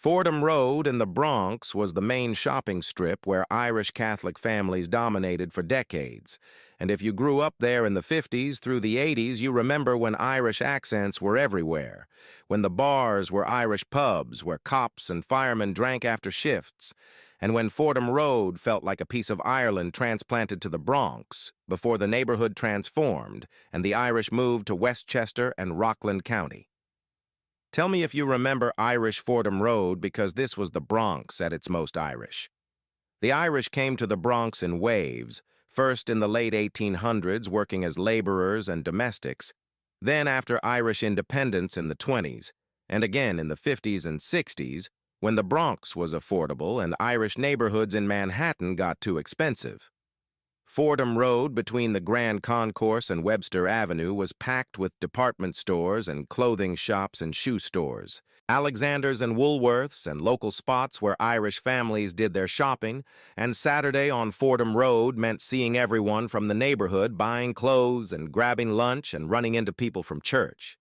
Fordham Road in the Bronx was the main shopping strip where Irish Catholic families dominated for decades. And if you grew up there in the 50s through the 80s, you remember when Irish accents were everywhere, when the bars were Irish pubs where cops and firemen drank after shifts, and when Fordham Road felt like a piece of Ireland transplanted to the Bronx before the neighborhood transformed and the Irish moved to Westchester and Rockland County. Tell me if you remember Irish Fordham Road, because this was the Bronx at its most Irish. The Irish came to the Bronx in waves, first in the late 1800s working as laborers and domestics, then after Irish independence in the 20s, and again in the 50s and 60s when the Bronx was affordable and Irish neighborhoods in Manhattan got too expensive. Fordham Road between the Grand Concourse and Webster Avenue was packed with department stores and clothing shops and shoe stores, Alexander's and Woolworths and local spots where Irish families did their shopping, and Saturday on Fordham Road meant seeing everyone from the neighborhood buying clothes and grabbing lunch and running into people from church.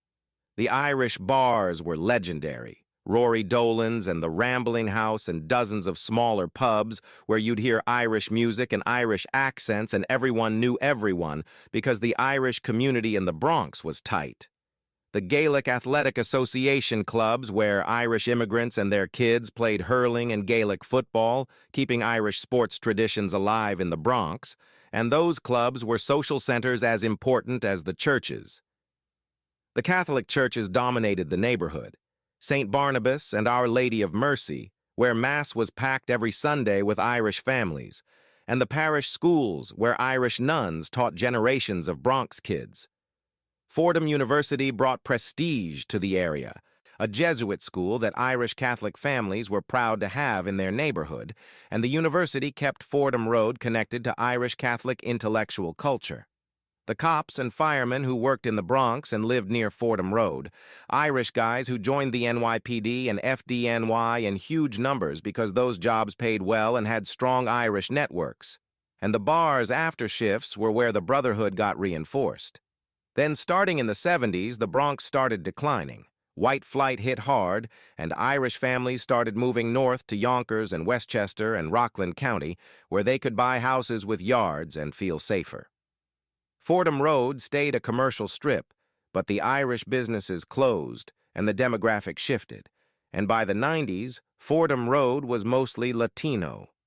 The Irish bars were legendary. Rory Dolan's and the Rambling House and dozens of smaller pubs where you'd hear Irish music and Irish accents and everyone knew everyone because the Irish community in the Bronx was tight. The Gaelic Athletic Association clubs where Irish immigrants and their kids played hurling and Gaelic football, keeping Irish sports traditions alive in the Bronx, and those clubs were social centers as important as the churches. The Catholic churches dominated the neighborhood. St. Barnabas and Our Lady of Mercy, where Mass was packed every Sunday with Irish families, and the parish schools where Irish nuns taught generations of Bronx kids. Fordham University brought prestige to the area, a Jesuit school that Irish Catholic families were proud to have in their neighborhood, and the university kept Fordham Road connected to Irish Catholic intellectual culture. The cops and firemen who worked in the Bronx and lived near Fordham Road, Irish guys who joined the NYPD and FDNY in huge numbers because those jobs paid well and had strong Irish networks. And the bars after shifts were where the brotherhood got reinforced. Then starting in the 70s, the Bronx started declining. White flight hit hard, and Irish families started moving north to Yonkers and Westchester and Rockland County, where they could buy houses with yards and feel safer. Fordham Road stayed a commercial strip, but the Irish businesses closed and the demographic shifted, and by the 90s, Fordham Road was mostly Latino,